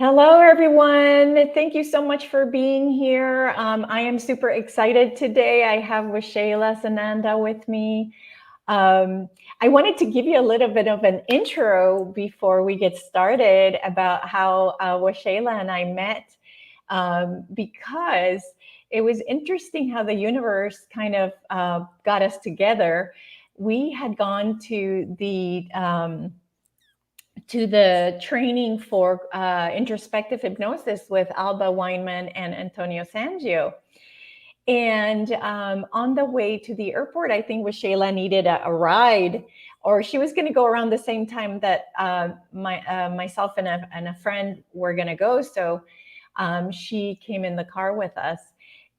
Hello, everyone. Thank you so much for being here. I am super excited today. I have Waxela SANANDA with me. I wanted to give you a little bit of an intro before we get started about how Waxela and I met, because it was interesting how the universe kind of got us together. We had gone to the training for introspective hypnosis with Alba Weinman and Antonio Sangio. And on the way to the airport, I think Shayla needed a ride, or she was going to go around the same time that myself and a friend were going to go. So she came in the car with us,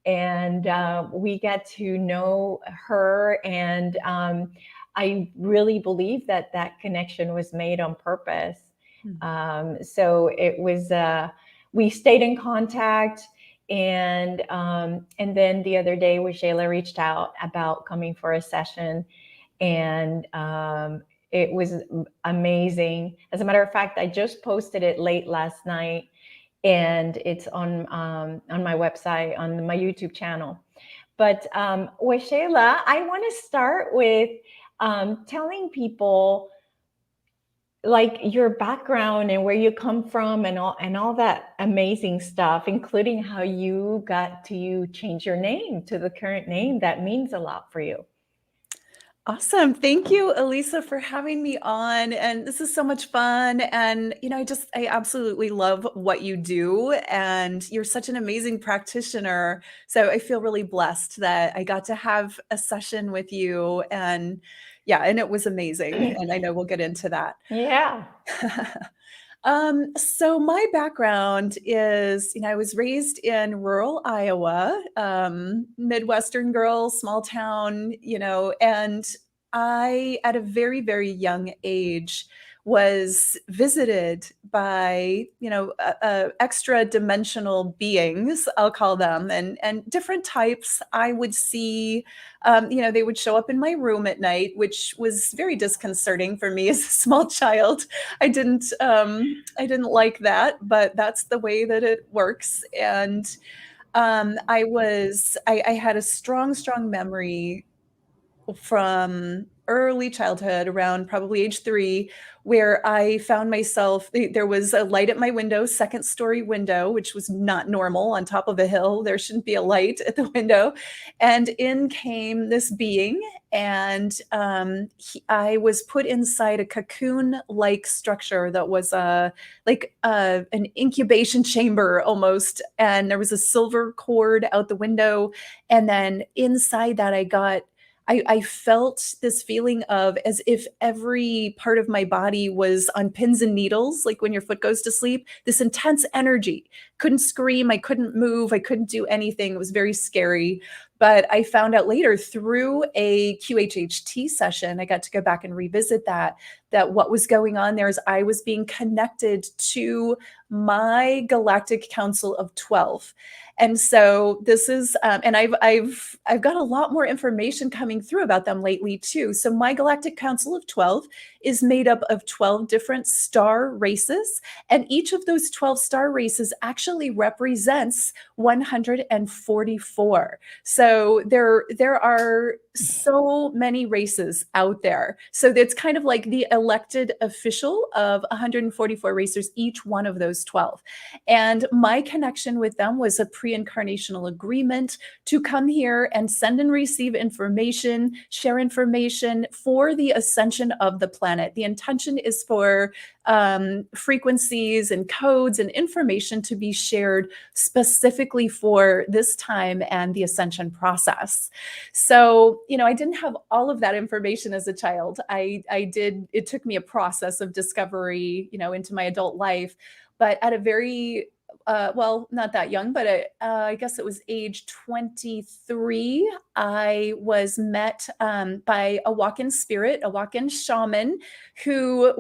and we got to know her. And I really believe that connection was made on purpose. So it was, we stayed in contact. And then the other day, Shayla reached out about coming for a session, and it was amazing. As a matter of fact, I just posted it late last night, and it's on my website, on my YouTube channel. But Shayla, I want to start with telling people like your background and where you come from and all that amazing stuff, including how you got to change your name to the current name that means a lot for you. Awesome. Thank you, Elisa, for having me on. And this is so much fun. And, I absolutely love what you do. And you're such an amazing practitioner. So I feel really blessed that I got to have a session with you. And yeah, and it was amazing. And I know we'll get into that. Yeah. So my background is, I was raised in rural Iowa, Midwestern girl, small town, and I, at a very, very young age, was visited by, extra dimensional beings, I'll call them, and different types. I would see, they would show up in my room at night, which was very disconcerting for me as a small child. I didn't like that, but that's the way that it works. And I had a strong memory from early childhood, around probably age 3, where I found myself, there was a light at my window, second story window, which was not normal on top of a hill. There shouldn't be a light at the window. And in came this being, and I was put inside a cocoon-like structure that was an incubation chamber almost. And there was a silver cord out the window. And then inside that, I felt this feeling of as if every part of my body was on pins and needles, like when your foot goes to sleep, this intense energy. Couldn't scream, I couldn't move, I couldn't do anything. It was very scary. But I found out later through a QHHT session, I got to go back and revisit that what was going on there is I was being connected to my Galactic Council of 12. And so this is, and I've got a lot more information coming through about them lately too. So my Galactic Council of 12 is made up of 12 different star races, and each of those 12 star races actually represents 144. So there are so many races out there. So it's kind of like the elected official of 144 racers, each one of those 12. And my connection with them was a pre-incarnational agreement to come here and send and receive information, share information for the ascension of the planet. The intention is for frequencies and codes and information to be shared specifically for this time and the ascension process. So, I didn't have all of that information as a child. It took me a process of discovery, into my adult life. But at a very, well, not that young, but I guess it was age 23, I was met by a walk-in spirit, a walk-in shaman, who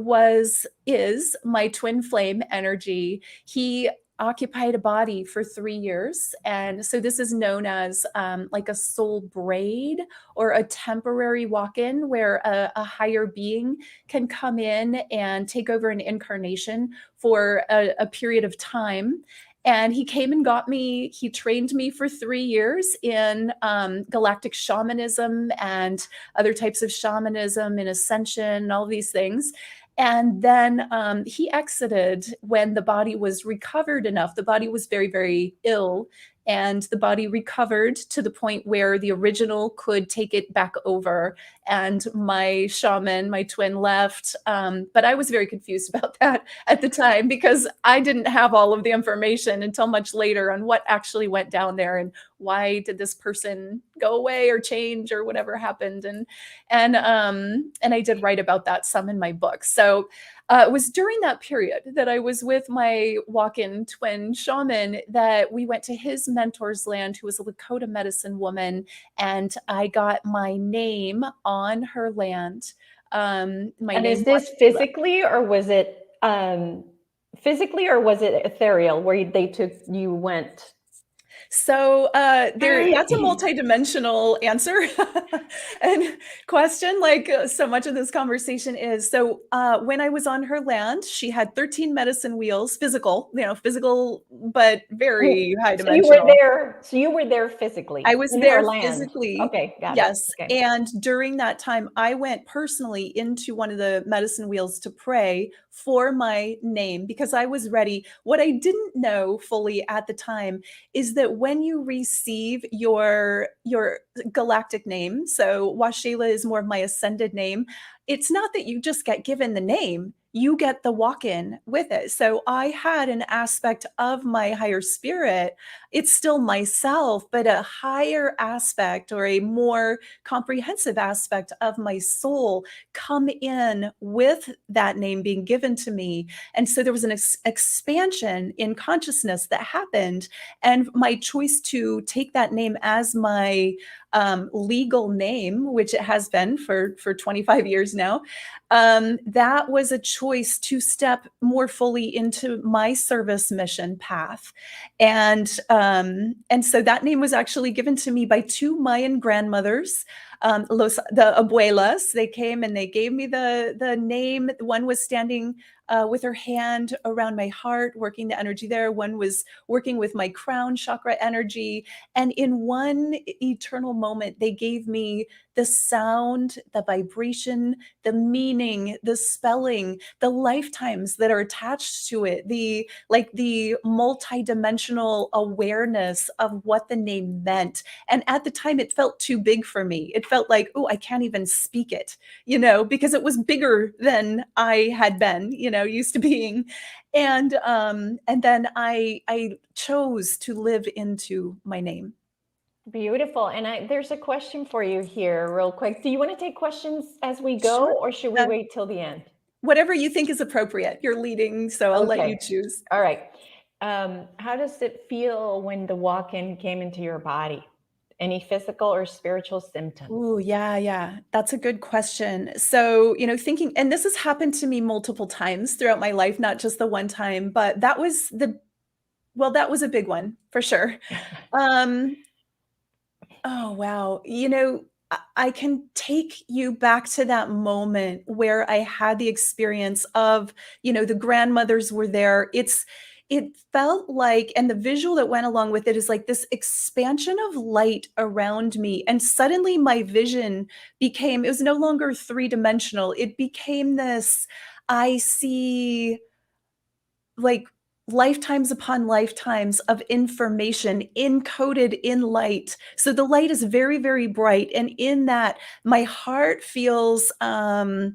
is my twin flame energy. He occupied a body for 3 years. And so this is known as like a soul braid or a temporary walk-in, where a higher being can come in and take over an incarnation for a period of time. And he came and got me. He trained me for 3 years in galactic shamanism and other types of shamanism and ascension and all these things. And then he exited when the body was recovered enough. The body was very, very ill, and the body recovered to the point where the original could take it back over. And my shaman, my twin, left. But I was very confused about that at the time, because I didn't have all of the information until much later on what actually went down there and why did this person go away or change or whatever happened. And I did write about that some in my book. So it was during that period that I was with my walk-in twin shaman that we went to his mentor's land, who was a Lakota medicine woman, and I got my name on her land. My And name is this physically, or was it ethereal, where they took you went? So that's a multidimensional answer and question. Like so much of this conversation is. So when I was on her land, she had 13 medicine wheels, physical, but very high So you were dimensional. there. So you were there physically. I was in there her land. physically. Okay, got Yes. it. Okay. And during that time, I went personally into one of the medicine wheels to pray for my name, because I was ready. What I didn't know fully at the time is that when you receive your galactic name, so Waxela is more of my ascended name, it's not that you just get given the name, you get the walk-in with it. So I had an aspect of my higher spirit. It's still myself, but a higher aspect or a more comprehensive aspect of my soul come in with that name being given to me. And so there was an expansion in consciousness that happened. And my choice to take that name as my legal name, which it has been for 25 years now, that was a choice to step more fully into my service mission path. And so that name was actually given to me by two Mayan grandmothers, the abuelas. They came and they gave me the name. One was standing with her hand around my heart, working the energy there. One was working with my crown chakra energy. And in one eternal moment, they gave me the sound, the vibration, the meaning, the spelling, the lifetimes that are attached to it, the multidimensional awareness of what the name meant. And at the time, it felt too big for me. It felt like, oh, I can't even speak it, because it was bigger than I had been, used to being. And then I chose to live into my name. Beautiful. And there's a question for you here real quick. Do you want to take questions as we go, Sure. or should we wait till the end? Whatever you think is appropriate. You're leading, so I'll let you choose. All right. How does it feel when the walk-in came into your body? Any physical or spiritual symptoms? Oh, yeah. That's a good question. So, thinking, and this has happened to me multiple times throughout my life, not just the one time, but that was a big one for sure. Oh, wow. I can take you back to that moment where I had the experience of, the grandmothers were there. It felt like, and the visual that went along with it is like this expansion of light around me. And suddenly my vision it was no longer three-dimensional. It became this, I see like lifetimes upon lifetimes of information encoded in light. So the light is very, very bright. And in that, my heart feels I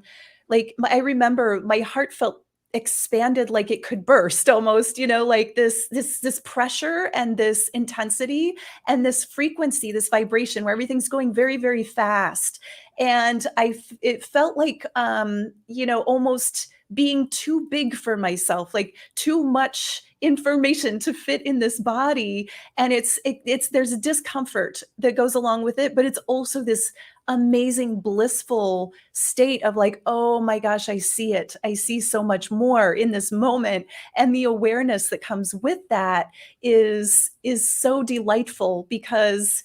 remember my heart felt expanded, like it could burst almost, like this pressure and this intensity and this frequency, this vibration where everything's going very, very fast. And it felt like almost being too big for myself, like too much information to fit in this body. And there's a discomfort that goes along with it, but it's also this amazing, blissful state of like, oh my gosh, I see it. I see so much more in this moment. And the awareness that comes with that is so delightful because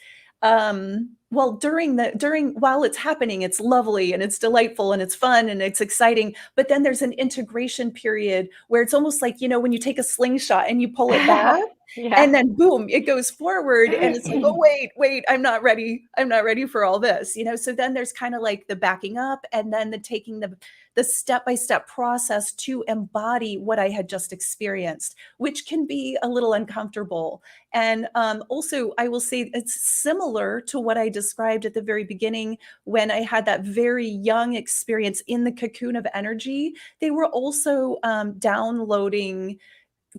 well, while it's happening, it's lovely and it's delightful and it's fun and it's exciting. But then there's an integration period where it's almost like, you know, when you take a slingshot and you pull it back, Yeah. and then boom, it goes forward and it's like, oh, wait, I'm not ready. I'm not ready for all this, you know? So then there's kind of like the backing up and then the taking the step-by-step process to embody what I had just experienced, which can be a little uncomfortable. And also, I will say it's similar to what I described at the very beginning when I had that very young experience in the cocoon of energy. They were also downloading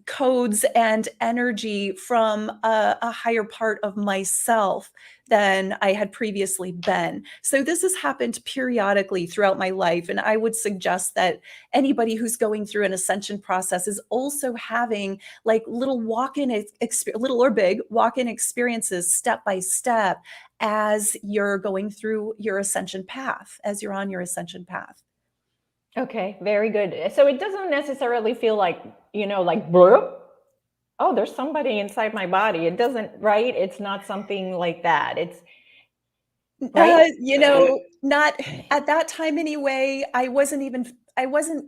codes and energy from a higher part of myself than I had previously been. So this has happened periodically throughout my life. And I would suggest that anybody who's going through an ascension process is also having like little little or big walk-in experiences step by step as you're going through your ascension path, as you're on your ascension path. Okay, very good. So it doesn't necessarily feel like, you know, like, blurp. Oh, there's somebody inside my body. It doesn't, right? It's not something like that. It's right. You know, not at that time anyway. I wasn't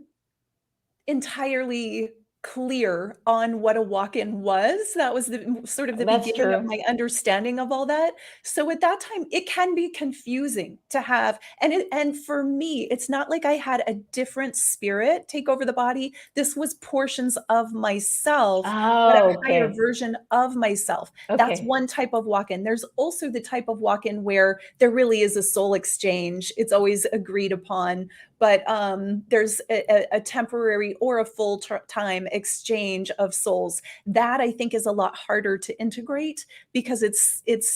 entirely clear on what a walk-in was. That was the sort of the That's beginning of true. my understanding of all that. So at that time, it can be confusing to have, and for me, it's not like I had a different spirit take over the body. This was portions of myself, but a Oh, higher okay. version of myself. That's Okay. one type of walk-in. There's also the type of walk-in where there really is a soul exchange. It's always agreed upon, but there's a temporary or a full-time exchange of souls. That I think is a lot harder to integrate because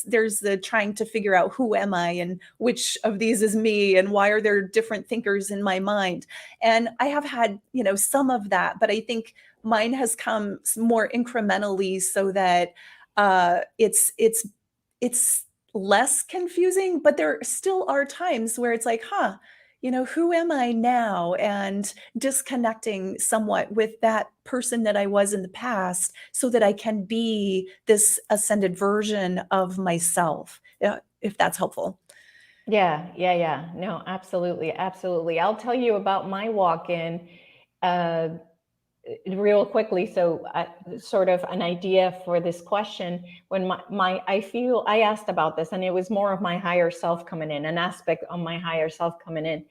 there's the trying to figure out who am I and which of these is me and why are there different thinkers in my mind. And I have had, you know, some of that, but I think mine has come more incrementally so that it's less confusing, but there still are times where it's like, huh, you know, who am I now? And disconnecting somewhat with that person that I was in the past so that I can be this ascended version of myself, if that's helpful. Yeah. No, absolutely, absolutely. I'll tell you about my walk-in uh, real quickly. So, sort of an idea for this question. When I asked about this, and it was more of my higher self coming in, an aspect of my higher self coming in.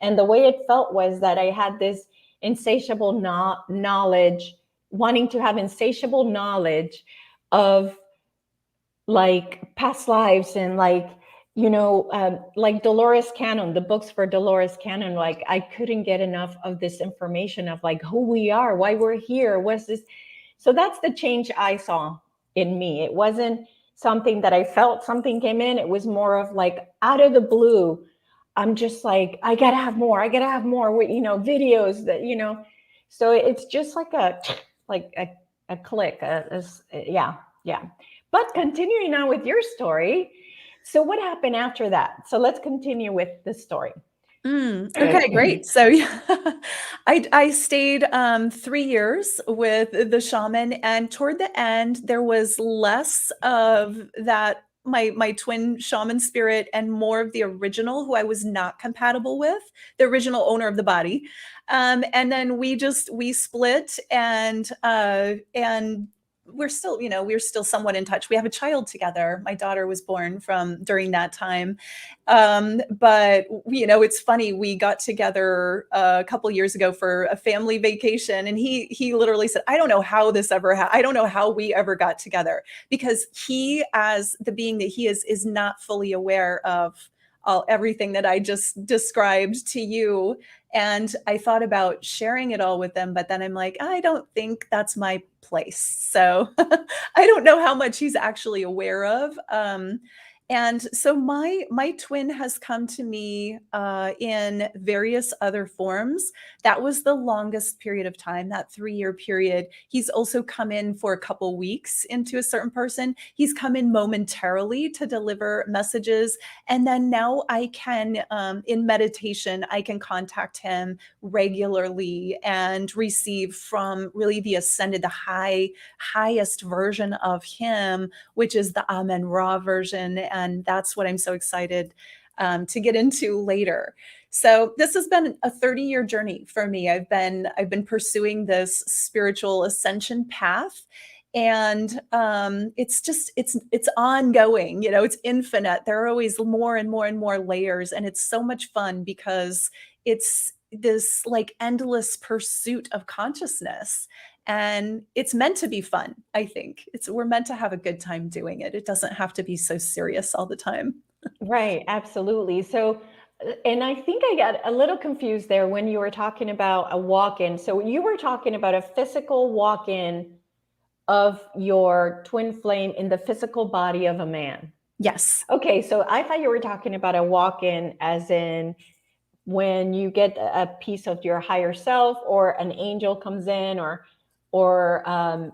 And the way it felt was that I had this insatiable knowledge, wanting to have insatiable knowledge of like past lives and like, you know, like Dolores Cannon, the books for Dolores Cannon. Like I couldn't get enough of this information of like who we are, why we're here, what's this. So that's the change I saw in me. It wasn't something that I felt something came in. It was more of like out of the blue. I'm just like, I gotta have more. I gotta have more with, you know, videos that, you know. So it's just like a click. Yeah. But continuing on with your story. So what happened after that? So let's continue with the story. Okay, great. So yeah, I stayed 3 years with the shaman, and toward the end, there was less of that my twin shaman spirit and more of the original who I was not compatible with, the original owner of the body. And then we split and we're still, you know, we're still somewhat in touch. We have a child together. My daughter was born from during that time. But you know, it's funny. We got together a couple years ago for a family vacation, and he literally said, "I don't know how this ever happened. I don't know how we ever got together," because he, as the being that he is not fully aware of everything that I just described to you. And I thought about sharing it all with them, but then I'm like, I don't think that's my place. So I don't know how much he's actually aware of. And so my twin has come to me in various other forms. That was the longest period of time, that 3-year period. He's also come in for a couple weeks into a certain person. He's come in momentarily to deliver messages. And then now I can, in meditation, I can contact him regularly and receive from really the ascended, the highest version of him, which is the Amen Ra version. And that's what I'm so excited to get into later. So this has been a 30-year journey for me. I've been pursuing this spiritual ascension path, and it's ongoing. You know, it's infinite. There are always more and more and more layers, and it's so much fun because it's this like endless pursuit of consciousness. And it's meant to be fun. I think we're meant to have a good time doing it. It doesn't have to be so serious all the time. Right, absolutely. So, and I think I got a little confused there when you were talking about a walk-in. So you were talking about a physical walk-in of your twin flame in the physical body of a man. Yes. Okay, so I thought you were talking about a walk-in as in when you get a piece of your higher self, or an angel comes in, or a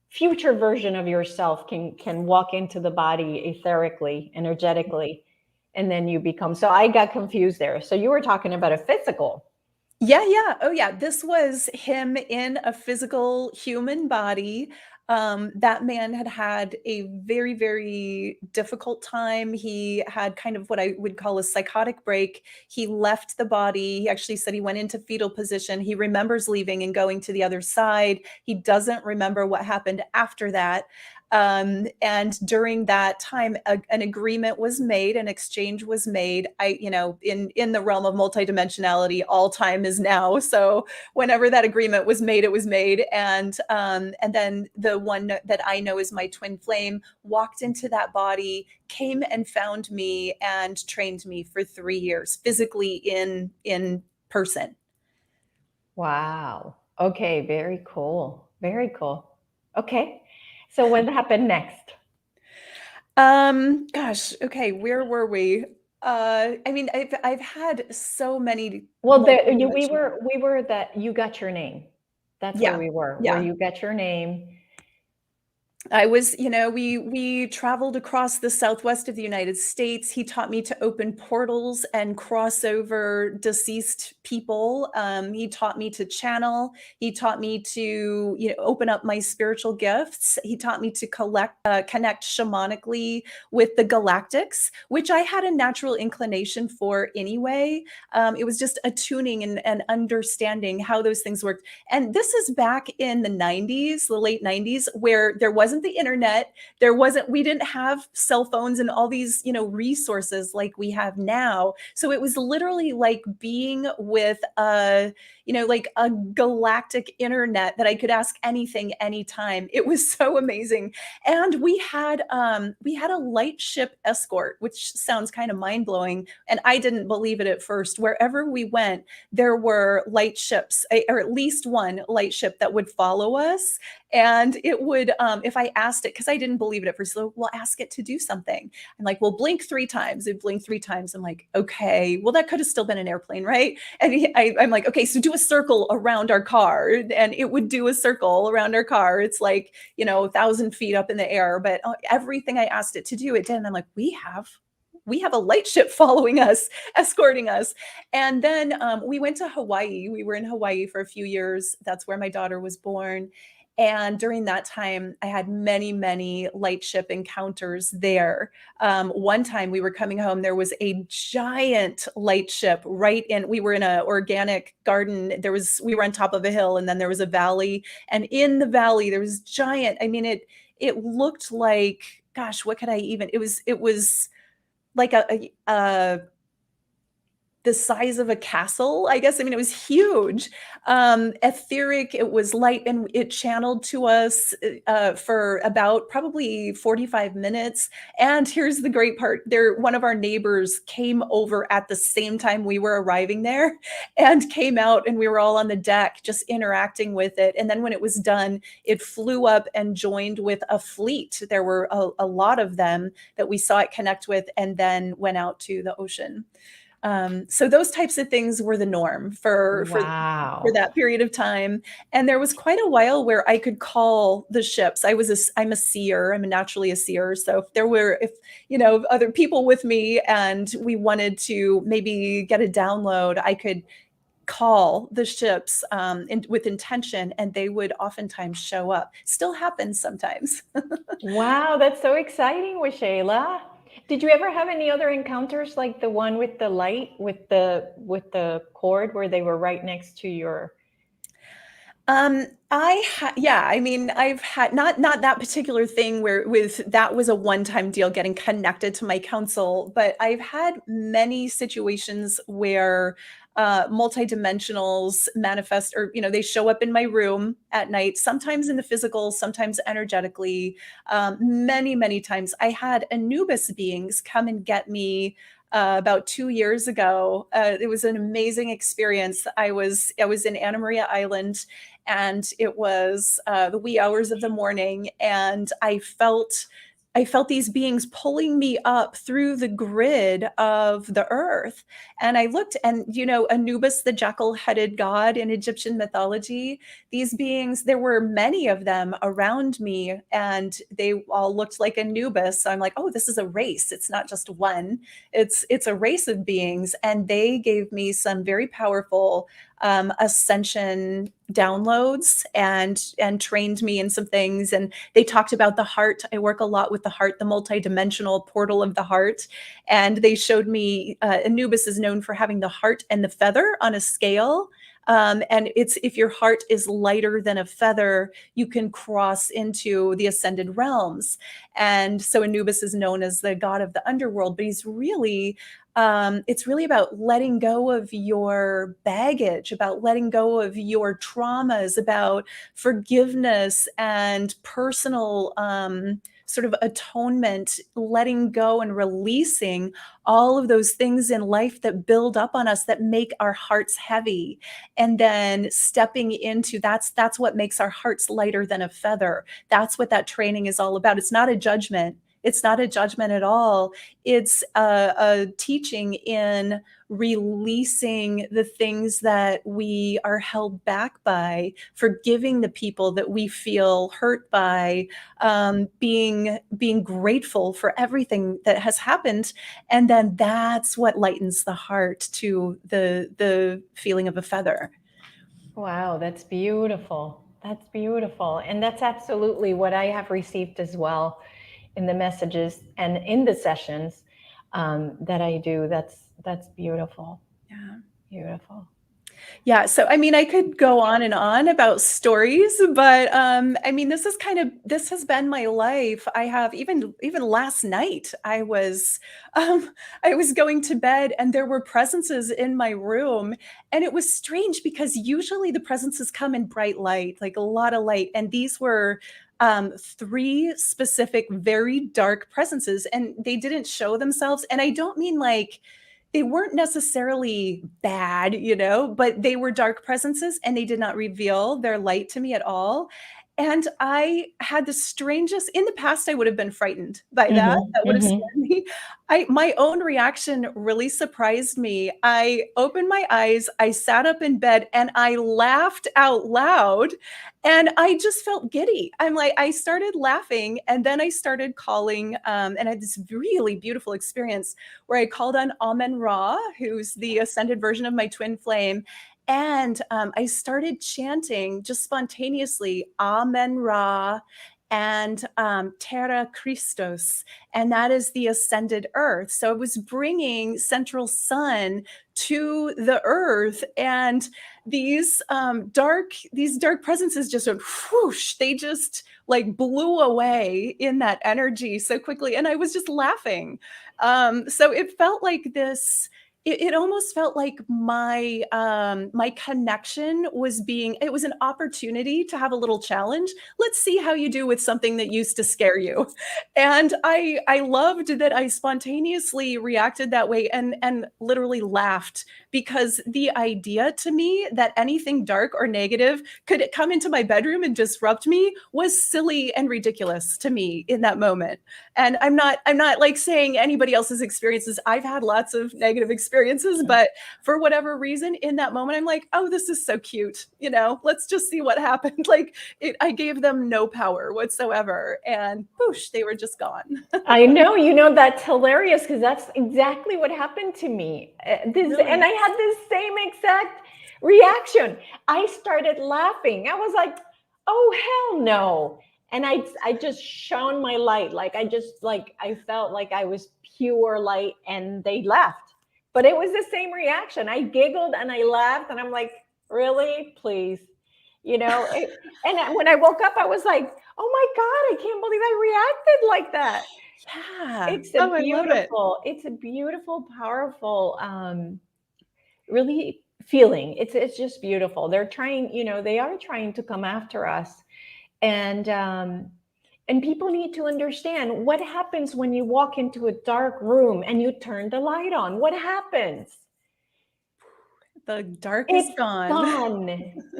future version of yourself can walk into the body etherically, energetically, and then you become. So I got confused there. So you were talking about a physical. Yeah, yeah. Oh, yeah. This was him in a physical human body. That man had had a very, very difficult time. He had kind of what I would call a psychotic break. He left the body. He actually said he went into fetal position. He remembers leaving and going to the other side. He doesn't remember what happened after that. And during that time, an agreement was made, an exchange was made. In the realm of multidimensionality, all time is now. So whenever that agreement was made, it was made. And then the one that I know is my twin flame walked into that body, came and found me, and trained me for 3 years, physically in person. Wow. Okay, very cool. Very cool. Okay. So what happened next? Gosh, okay, where were we? I mean, I've had so many Well, multidimensional. we were that you got your name. That's where Yeah, we were, where yeah. you got your name. I was, we traveled across the southwest of the United States. He taught me to open portals and cross over deceased people. He taught me to channel. He taught me to, open up my spiritual gifts. He taught me to connect shamanically with the Galactics, which I had a natural inclination for anyway. It was just attuning and understanding how those things worked. And this is back in the 90s, the late 90s, where there wasn't the internet. We didn't have cell phones and all these, resources like we have now. So it was literally like being with like a galactic internet that I could ask anything, anytime. It was so amazing. And we had a light ship escort, which sounds kind of mind-blowing. And I didn't believe it at first. Wherever we went, there were light ships, or at least one light ship that would follow us. And it would, if I asked it, because I didn't believe it at first, so we'll ask it to do something. I'm like, well, blink 3 times. It blinked 3 times. I'm like, okay, well, that could have still been an airplane, right? And I'm like, okay, so do a circle around our car. And it would do a circle around our car. It's like, 1,000 feet up in the air. But everything I asked it to do, it did. And I'm like, we have a light ship following us, escorting us. And then we went to Hawaii. We were in Hawaii for a few years. That's where my daughter was born. And during that time, I had many, many light ship encounters there. One time we were coming home, there was a giant light ship we were in an organic garden. We were on top of a hill, and then there was a valley. And in the valley, there was giant, I mean, it looked like, gosh, what could I even, it was like the the size of a castle, I guess. I mean, it was huge. Etheric, it was light, and it channeled to us for about probably 45 minutes. And here's the great part. One of our neighbors came over at the same time we were arriving there and came out, and we were all on the deck just interacting with it. And then when it was done, it flew up and joined with a fleet. There were a lot of them that we saw it connect with, and then went out to the ocean. So those types of things were the norm for that period of time. And there was quite a while where I could call the ships. I'm a seer. I'm naturally a seer. So if there were, other people with me and we wanted to maybe get a download, I could call the ships with intention, and they would oftentimes show up. Still happens sometimes. Wow, that's so exciting, Waxela. Did you ever have any other encounters like the one with the light, with the cord, where they were right next to your? I mean, I've had not that particular thing that was a one-time deal, getting connected to my council, but I've had many situations where multidimensionals manifest, or they show up in my room at night, sometimes in the physical, sometimes energetically. Many times I had Anubis beings come and get me about 2 years ago. It was an amazing experience. I was in Anna Maria Island, and it was the wee hours of the morning, and I felt these beings pulling me up through the grid of the earth. And I looked, and, Anubis, the jackal-headed god in Egyptian mythology, these beings, there were many of them around me, and they all looked like Anubis. So I'm like, oh, this is a race. It's not just one. It's a race of beings. And they gave me some very powerful ascension downloads and trained me in some things. And they talked about the heart. I work a lot with the heart, the multidimensional portal of the heart. And they showed me Anubis is known for having the heart and the feather on a scale. And if your heart is lighter than a feather, you can cross into the ascended realms. And so Anubis is known as the god of the underworld, but he's really it's really about letting go of your baggage, about letting go of your traumas, about forgiveness and personal sort of atonement, letting go and releasing all of those things in life that build up on us, that make our hearts heavy. And then stepping into that's what makes our hearts lighter than a feather. That's what that training is all about. It's not a judgment. It's not a judgment at all. It's a teaching in releasing the things that we are held back by, forgiving the people that we feel hurt by, being grateful for everything that has happened. And then that's what lightens the heart to the feeling of a feather. Wow, that's beautiful. That's beautiful. And that's absolutely what I have received as well in the messages and in the sessions that I do. That's beautiful. Yeah. Beautiful. Yeah. So, I mean, I could go on and on about stories, but I mean, this has been my life. I have even last night, I was going to bed, and there were presences in my room, and it was strange because usually the presences come in bright light, like a lot of light. And these were 3 specific, very dark presences, and they didn't show themselves. And I don't mean like, they weren't necessarily bad, but they were dark presences, and they did not reveal their light to me at all. And I had the strangest, in the past, I would have been frightened by that. That would have scared me. My own reaction really surprised me. I opened my eyes, I sat up in bed, and I laughed out loud, and I just felt giddy. I started laughing, and then I started calling, and I had this really beautiful experience where I called on Amen-Ra, who's the ascended version of my twin flame. And I started chanting just spontaneously, Amen-Ra and Terra Christos, and that is the ascended earth. So it was bringing central sun to the earth, and these dark presences just went whoosh. They just like blew away in that energy so quickly, and I was just laughing. So it felt like this it almost felt like my connection was it was an opportunity to have a little challenge. Let's see how you do with something that used to scare you. And I loved that I spontaneously reacted that way and literally laughed, because the idea to me that anything dark or negative could come into my bedroom and disrupt me was silly and ridiculous to me in that moment. And I'm not like saying anybody else's experiences. I've had lots of negative experiences, but for whatever reason in that moment, I'm like, oh, this is so cute. Let's just see what happened. Like I gave them no power whatsoever, and boosh, they were just gone. I know, that's hilarious, because that's exactly what happened to me. Really? And I had this same exact reaction. I started laughing. I was like, oh, hell no. And I just shone my light. Like I felt like I was pure light, and they left. But it was the same reaction. I giggled and I laughed, and I'm like, really? Please. And when I woke up, I was like, oh my God, I can't believe I reacted like that. Yeah. It's I love it. a beautiful, powerful, really feeling. It's just beautiful. They're trying, they are trying to come after us. And people need to understand what happens when you walk into a dark room and you turn the light on. What happens? The dark is gone.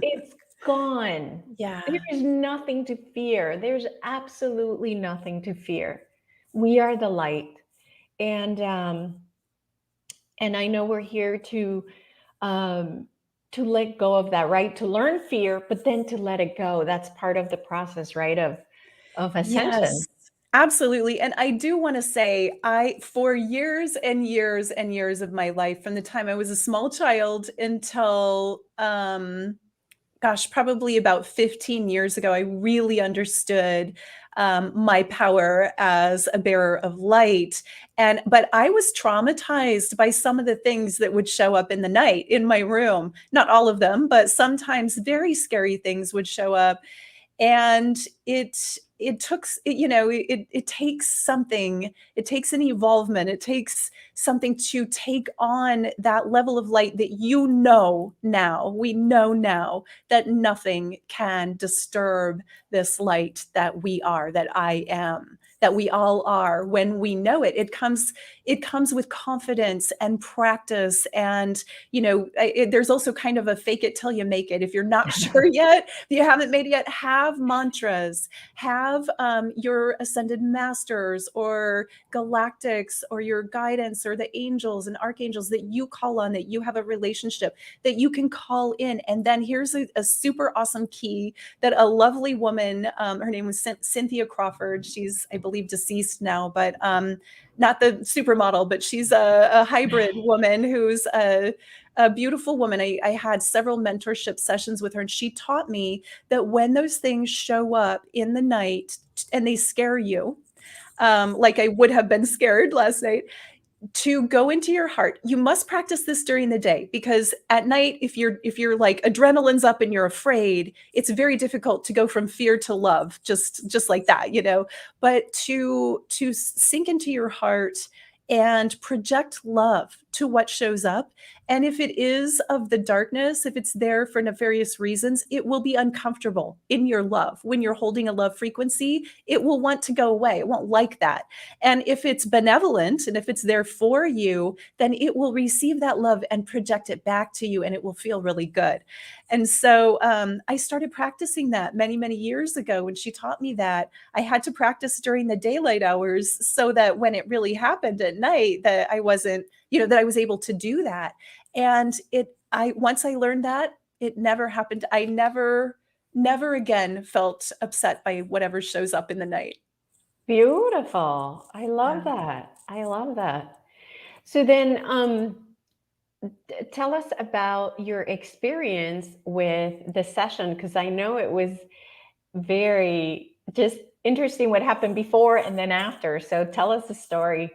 It's gone. Yeah. There's nothing to fear. There's absolutely nothing to fear. We are the light. And I know we're here to let go of that, right? To learn fear, but then to let it go. That's part of the process, right? Of ascension. Yes, absolutely. And I do want to say, for years and years and years of my life, from the time I was a small child until, gosh, probably about 15 years ago, I really understood my power as a bearer of light. But I was traumatized by some of the things that would show up in the night in my room. Not all of them, but sometimes very scary things would show up. And it took, it takes something, it takes an evolvement, it takes something to take on that level of light that we know now that nothing can disturb this light that we are, that I am, that we all are. When we know it, it comes with confidence and practice. And there's also kind of a fake it till you make it. If you're not sure yet, if you haven't made it yet, have mantras, have your ascended masters or galactics or your guidance or the angels and archangels that you call on, that you have a relationship that you can call in. And then here's a super awesome key that a lovely woman, her name was Cynthia Crawford. She's, I believe, deceased now, but not the supermodel, but she's a hybrid woman who's a beautiful woman. I had several mentorship sessions with her, and she taught me that when those things show up in the night and they scare you, like I would have been scared last night, to go into your heart. You must practice this during the day, because at night, if you're like adrenaline's up and you're afraid, it's very difficult to go from fear to love, just like that, But to sink into your heart and project love to what shows up. And if it is of the darkness, if it's there for nefarious reasons, it will be uncomfortable in your love. When you're holding a love frequency, it will want to go away. It won't like that. And if it's benevolent and if it's there for you, then it will receive that love and project it back to you, and it will feel really good. And so I started practicing that many, many years ago. When she taught me that, I had to practice during the daylight hours so that when it really happened at night, that I wasn't, that I was able to do that. And once I learned that, it never happened. I never again felt upset by whatever shows up in the night. Beautiful. I love that. I love that. So then, tell us about your experience with the session, because I know it was very just interesting what happened before and then after. So tell us the story.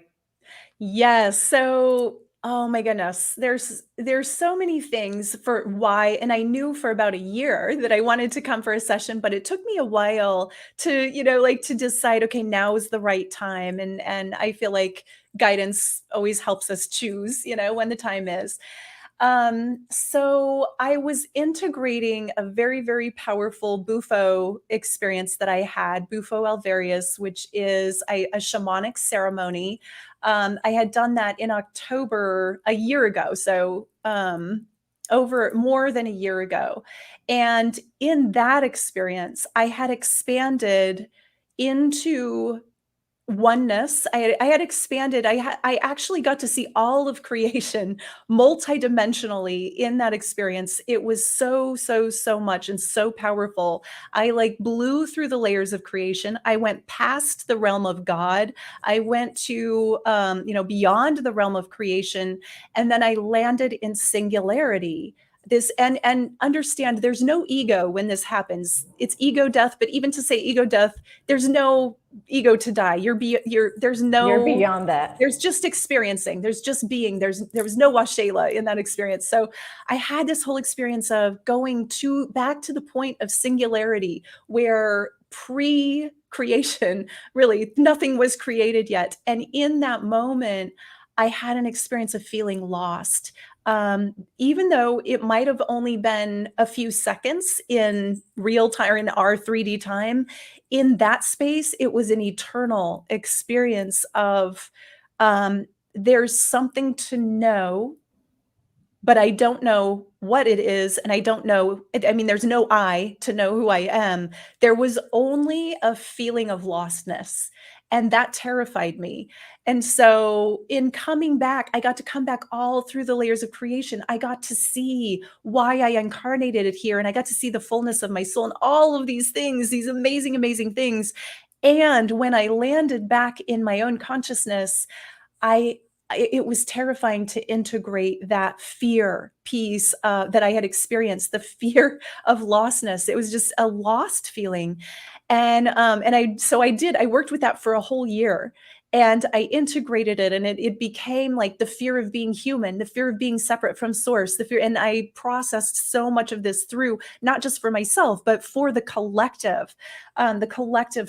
Yes. So, oh my goodness, there's so many things for why, and I knew for about a year that I wanted to come for a session, but it took me a while to, to decide, okay, now is the right time. And I feel like guidance always helps us choose, when the time is. So I was integrating a very, very powerful Bufo experience that I had, Bufo alvarius, which is a shamanic ceremony. I had done that in October a year ago. So over more than a year ago. And in that experience, I had expanded into oneness. I had expanded. I actually got to see all of creation multidimensionally in that experience. It was so, so, so much and so powerful. I like blew through the layers of creation. I went past the realm of God. I went to, beyond the realm of creation. And then I landed in singularity. This and understand there's no ego when this happens. It's ego death, but even to say ego death, there's no ego to die. You're beyond that. There's just experiencing. There's just being. There was no Waxela in that experience. So I had this whole experience of going back to the point of singularity where pre-creation, really nothing was created yet. And in that moment, I had an experience of feeling lost. Even though it might have only been a few seconds in real time or in our 3D time, in that space, it was an eternal experience of there's something to know, but I don't know what it is. And I don't know, there's no I to know who I am. There was only a feeling of lostness. And that terrified me. And so in coming back, I got to come back all through the layers of creation. I got to see why I incarnated it here. And I got to see the fullness of my soul and all of these things, these amazing, amazing things. And when I landed back in my own consciousness, it was terrifying to integrate that fear piece that I had experienced, the fear of lostness. It was just a lost feeling. And I worked with that for a whole year and I integrated it, and it became like the fear of being human, the fear of being separate from source, the fear. And I processed so much of this through, not just for myself, but for the collective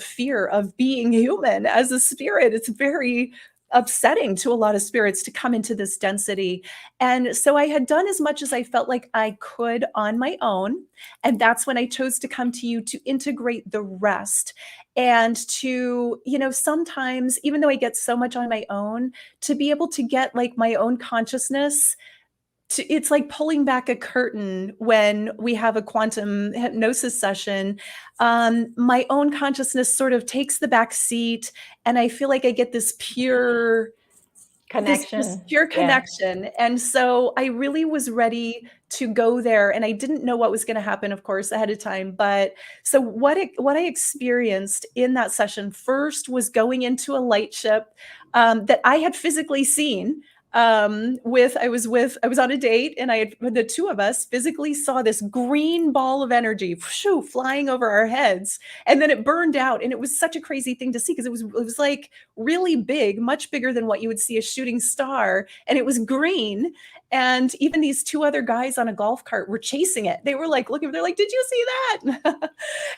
fear of being human as a spirit. It's very upsetting to a lot of spirits to come into this density. And so I had done as much as I felt like I could on my own. And that's when I chose to come to you to integrate the rest. And to, sometimes, even though I get so much on my own, to be able to get like my own consciousness it's like pulling back a curtain when we have a quantum hypnosis session. My own consciousness sort of takes the back seat, and I feel like I get this pure connection. This pure connection. Yeah. And so I really was ready to go there, and I didn't know what was going to happen, of course, ahead of time. But so what I experienced in that session first was going into a light ship that I had physically seen. I was on a date, and the two of us physically saw this green ball of energy flying over our heads, and then it burned out. And it was such a crazy thing to see, because it was like really big, much bigger than what you would see a shooting star. And it was green. And even these two other guys on a golf cart were chasing it. They were like looking, they're like, did you see that?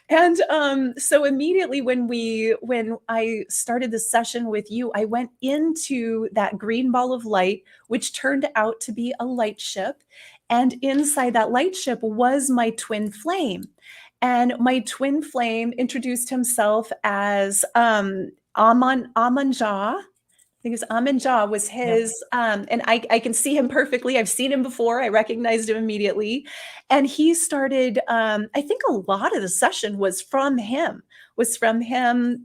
And so immediately when I started the session with you, I went into that green ball of light, which turned out to be a light ship. And inside that light ship was my twin flame. And my twin flame introduced himself as Amanjah. I think it was Amanjah was his, yep. And I can see him perfectly. I've seen him before. I recognized him immediately. And he started, I think a lot of the session was from him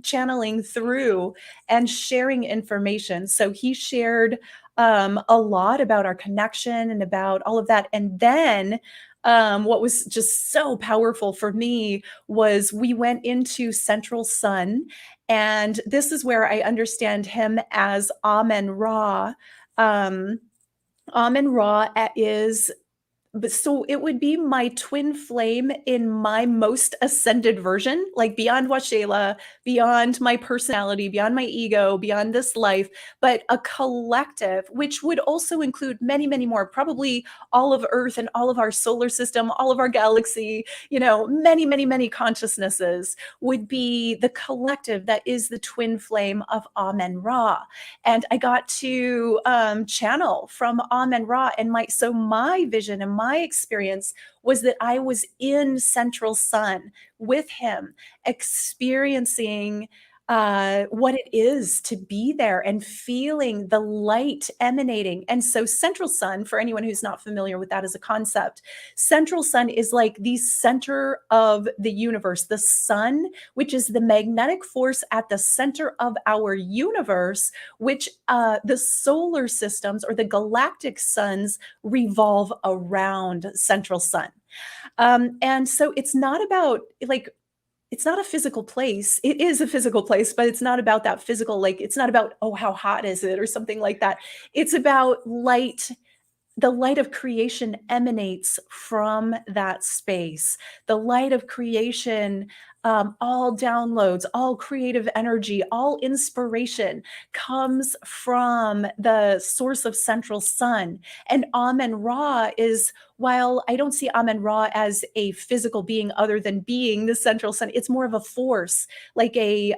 channeling through and sharing information. So he shared a lot about our connection and about all of that. And then what was just so powerful for me was we went into Central Sun. And this is where I understand him as Amen Ra. Amen Ra is so it would be my twin flame in my most ascended version, like beyond Waxela, beyond my personality, beyond my ego, beyond this life, but a collective, which would also include many, many more, probably all of Earth and all of our solar system, all of our galaxy, many, many, many consciousnesses would be the collective that is the twin flame of Amen-Ra. And I got to channel from Amen-Ra, and my vision and my experience was that I was in Central Sun with him, experiencing what it is to be there and feeling the light emanating. And so Central Sun, for anyone who's not familiar with that as a concept, Central Sun is like the center of the universe. The sun, which is the magnetic force at the center of our universe, which the solar systems or the galactic suns revolve around Central Sun. And so it's not about it's not a physical place. It is a physical place, but it's not about that physical, it's not about, oh, how hot is it or something like that. It's about light. The light of creation emanates from that space. The light of creation, all downloads, all creative energy, all inspiration comes from the source of Central Sun. And Amen-Ra is, while I don't see Amen-Ra as a physical being other than being the Central Sun, it's more of a force, like a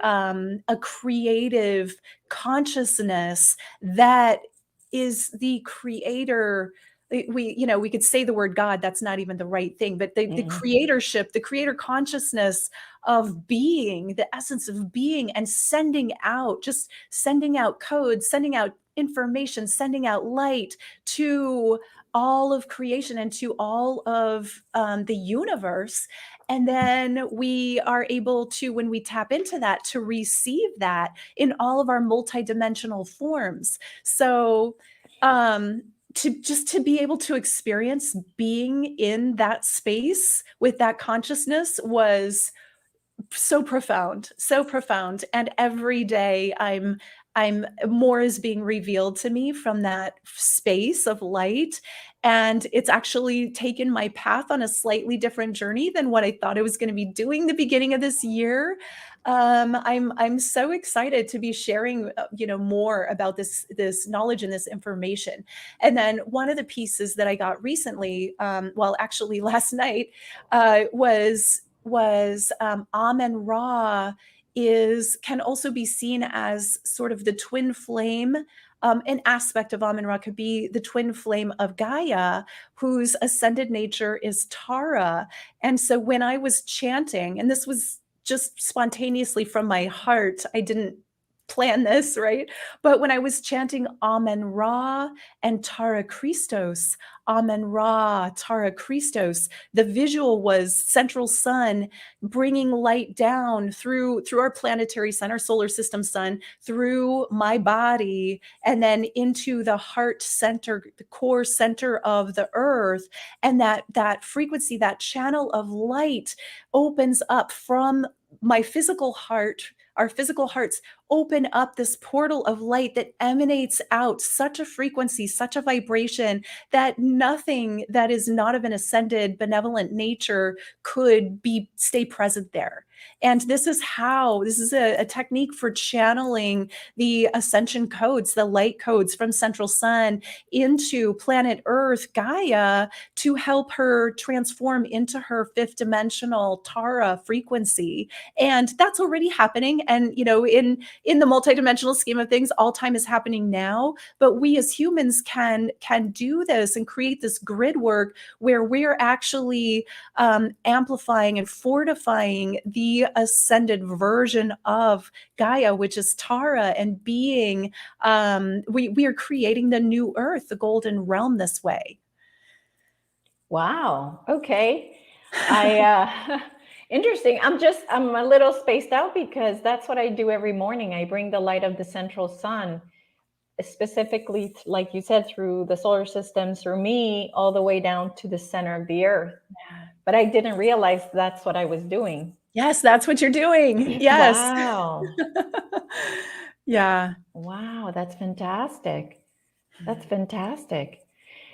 creative consciousness that is the creator. We could say the word God, that's not even the right thing, but the creatorship, the creator consciousness of being, the essence of being, and sending out codes, sending out information, sending out light to all of creation and to all of the universe. And then we are able to, when we tap into that, to receive that in all of our multidimensional forms. So to be able to experience being in that space with that consciousness was so profound. And every day I'm more is being revealed to me from that space of light. And it's actually taken my path on a slightly different journey than what I thought I was going to be doing the beginning of this year. I'm so excited to be sharing, more about this knowledge and this information. And then one of the pieces that I got recently, actually last night, was Amen-Ra can also be seen as sort of the twin flame. An aspect of Amen-Ra could be the twin flame of Gaia, whose ascended nature is Tara. And so when I was chanting, and this was just spontaneously from my heart, I didn't plan this, right? But when I was chanting Amen-Ra and Tara Christos, Amen-Ra, Tara Christos, the visual was Central Sun bringing light down through our planetary sun, our solar system sun, through my body, and then into the heart center, the core center of the earth. And that frequency, that channel of light opens up from my physical heart. Our physical hearts open up this portal of light that emanates out such a frequency, such a vibration, that nothing that is not of an ascended, benevolent nature could stay present there. And this is a technique for channeling the ascension codes, the light codes from Central Sun into planet Earth, Gaia, to help her transform into her fifth dimensional Tara frequency. And that's already happening. And, in the multidimensional scheme of things, all time is happening now. But we as humans can do this and create this grid work where we're actually amplifying and fortifying the ascended version of Gaia, which is Tara, and being, we are creating the new earth, the golden realm, this way. Wow. Okay. Interesting. I'm a little spaced out because that's what I do every morning. I bring the light of the Central Sun, specifically, like you said, through the solar system, through me, all the way down to the center of the earth. But I didn't realize that's what I was doing. Yes, that's what you're doing. Yes. Wow. Yeah. Wow, that's fantastic. That's fantastic.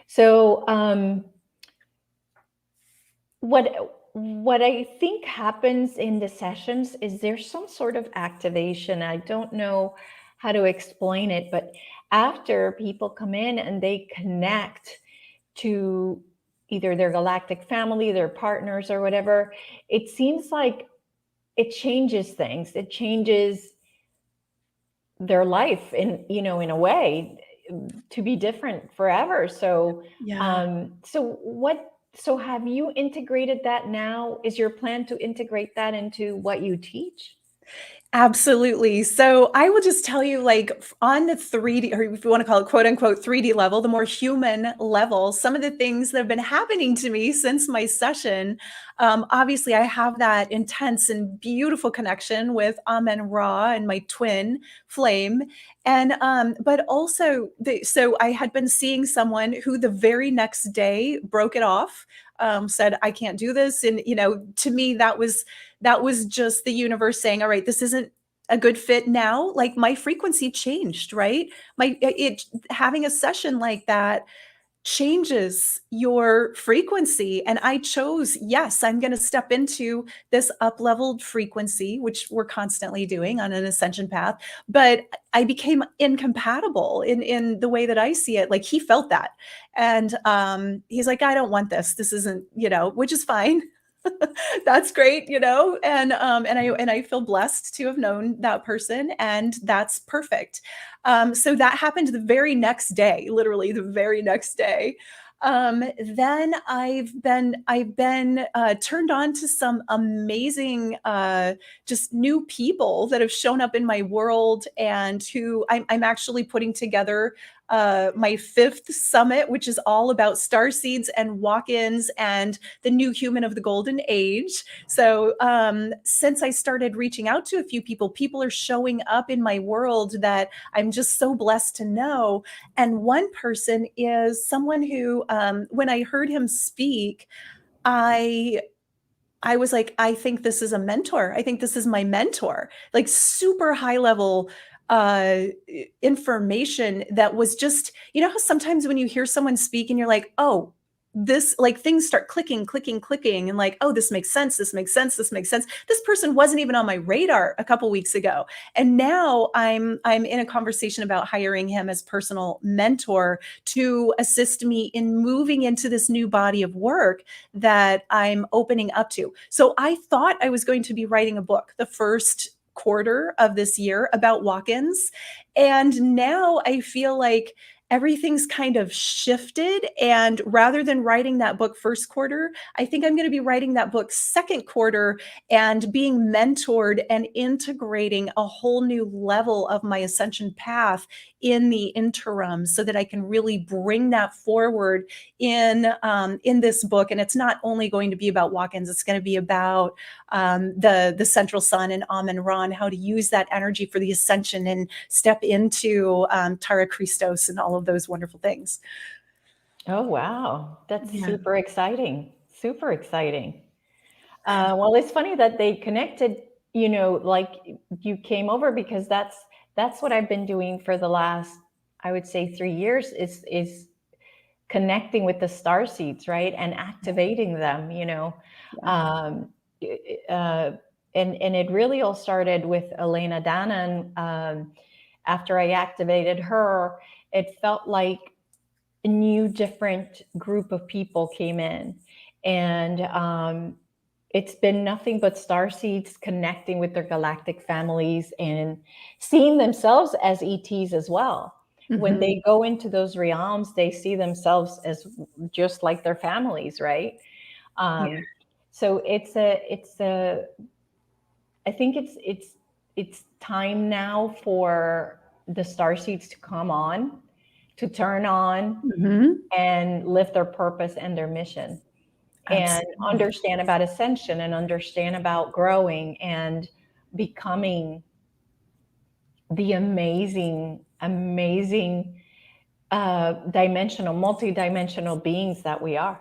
So, what I think happens in the sessions is there's some sort of activation. I don't know how to explain it, but after people come in and they connect to either their galactic family, their partners, or whatever, it seems like it changes things. It changes their life in a way to be different forever. So Yeah. so have you integrated that now? Is your plan to integrate that into what you teach? Absolutely. So I will just tell you, like, on the 3D, or if you want to call it quote unquote 3D level, the more human level, some of the things that have been happening to me since my session. Obviously, I have that intense and beautiful connection with Amen Ra and my twin flame. And but also so I had been seeing someone who the very next day broke it off, said, I can't do this. And to me, that was just the universe saying, all right, this isn't a good fit now. Like, my frequency changed, right? It having a session like that changes your frequency. And I chose, yes, I'm going to step into this up leveled frequency, which we're constantly doing on an ascension path. But I became incompatible in the way that I see it. Like, he felt that. And he's like, I don't want this. This isn't, which is fine. That's great, and I feel blessed to have known that person, and that's perfect. So that happened the very next day, literally the very next day. Then I've been turned on to some amazing, just new people that have shown up in my world, and who I'm actually putting together my 5th summit, which is all about starseeds and walk-ins and the new human of the golden age. So since I started reaching out to a few people, people are showing up in my world that I'm just so blessed to know. And one person is someone who, when I heard him speak, I I was like, I think this is a mentor. I think this is my mentor. Like, super high level information that was just, how sometimes when you hear someone speak and you're like, oh, this, like, things start clicking, clicking, clicking, and like, oh, this makes sense, this makes sense, this makes sense. This person wasn't even on my radar a couple weeks ago. And now I'm in a conversation about hiring him as personal mentor to assist me in moving into this new body of work that I'm opening up to. So I thought I was going to be writing a book the first quarter of this year about walk-ins. And now I feel like everything's kind of shifted. And rather than writing that book first quarter, I think I'm going to be writing that book second quarter and being mentored and integrating a whole new level of my ascension path in the interim, so that I can really bring that forward in this book. And it's not only going to be about walk-ins; it's going to be about the central sun and Amen Ra, and how to use that energy for the ascension and step into Tara Christos and all of those wonderful things. Oh, wow. That's Yeah. super exciting. Super exciting. Well, it's funny that they connected, like you came over, because that's what I've been doing for the last, I would say, 3 years, is connecting with the star seeds, right? And activating them, Yeah. Um, and it really all started with Elena Dannon. After I activated her, it felt like a new, different group of people came in. And it's been nothing but star seeds connecting with their galactic families and seeing themselves as ETs as well. When Mhm. they go into those realms, they see themselves as just like their families, right? Yeah. So I think it's time now for the star seeds to come on, to turn on, Mhm. and live their purpose and their mission, and Absolutely. understand about ascension, and understand about growing and becoming the amazing, amazing dimensional, multi-dimensional beings that we are.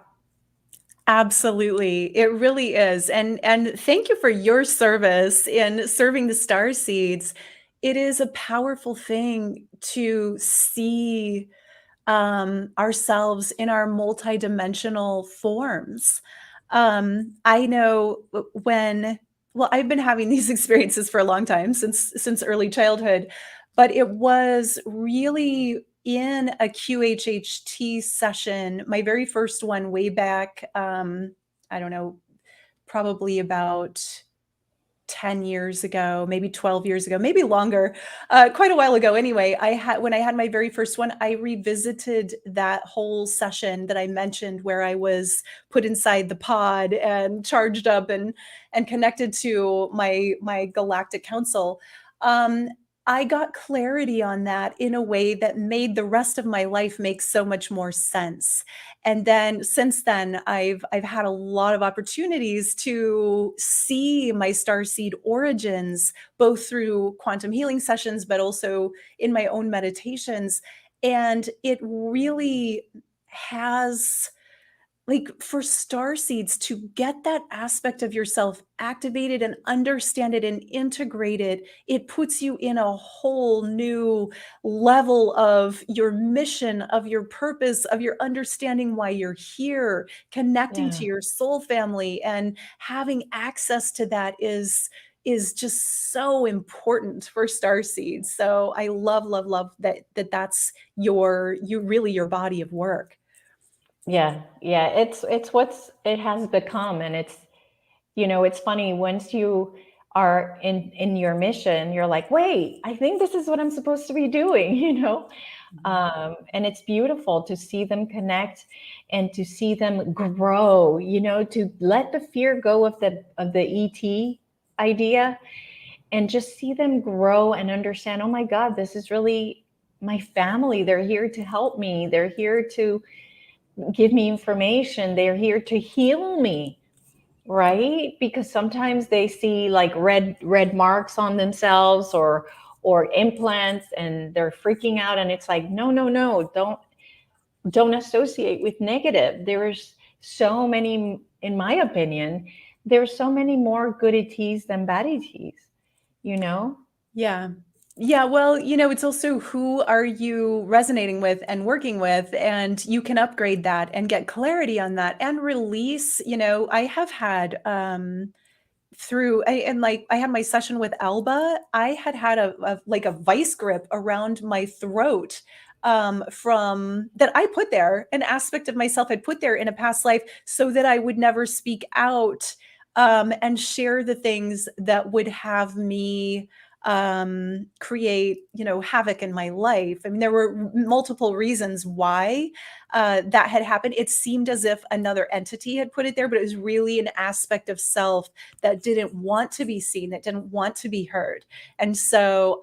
Absolutely. It really is. And thank you for your service in serving the star seeds. It is a powerful thing to see ourselves in our multidimensional forms. I know when, well, I've been having these experiences for a long time, since early childhood, but it was really in a QHHT session, my very first one way back, I don't know, probably about 10 years ago, maybe 12 years ago, maybe longer, quite a while ago. Anyway, when I had my very first one, I revisited that whole session that I mentioned where I was put inside the pod and charged up and connected to my galactic council. Um, I got clarity on that in a way that made the rest of my life make so much more sense. And then since then, I've had a lot of opportunities to see my starseed origins, both through quantum healing sessions, but also in my own meditations. And it really has, like, for star seeds to get that aspect of yourself activated and understand it and integrate it, it puts you in a whole new level of your mission, of your purpose, of your understanding why you're here, connecting to Yeah. your soul family, and having access to that is just so important for star seeds. So I love that's you really your body of work. Yeah, yeah, it's what's it has become, and it's, it's funny, once you are in your mission, you're like, wait, I think this is what I'm supposed to be doing, and it's beautiful to see them connect and to see them grow, to let the fear go of the ET idea, and just see them grow and understand, oh my God, this is really my family. They're here to help me. They're here to give me information. They're here to heal me, right? Because sometimes they see like red marks on themselves, or implants, and they're freaking out, and it's like, no, no, no, don't associate with negative. There's so many, in my opinion, there's so many more good ETs than bad ETs, you know? Yeah. Yeah, well, it's also who are you resonating with and working with, and you can upgrade that and get clarity on that and release. I have had and like I had my session with Alba, I had like a vice grip around my throat, from that I put there, an aspect of myself I'd put there in a past life so that I would never speak out, and share the things that would have me create, havoc in my life. I mean, there were multiple reasons why that had happened. It seemed as if another entity had put it there, but it was really an aspect of self that didn't want to be seen, that didn't want to be heard. And so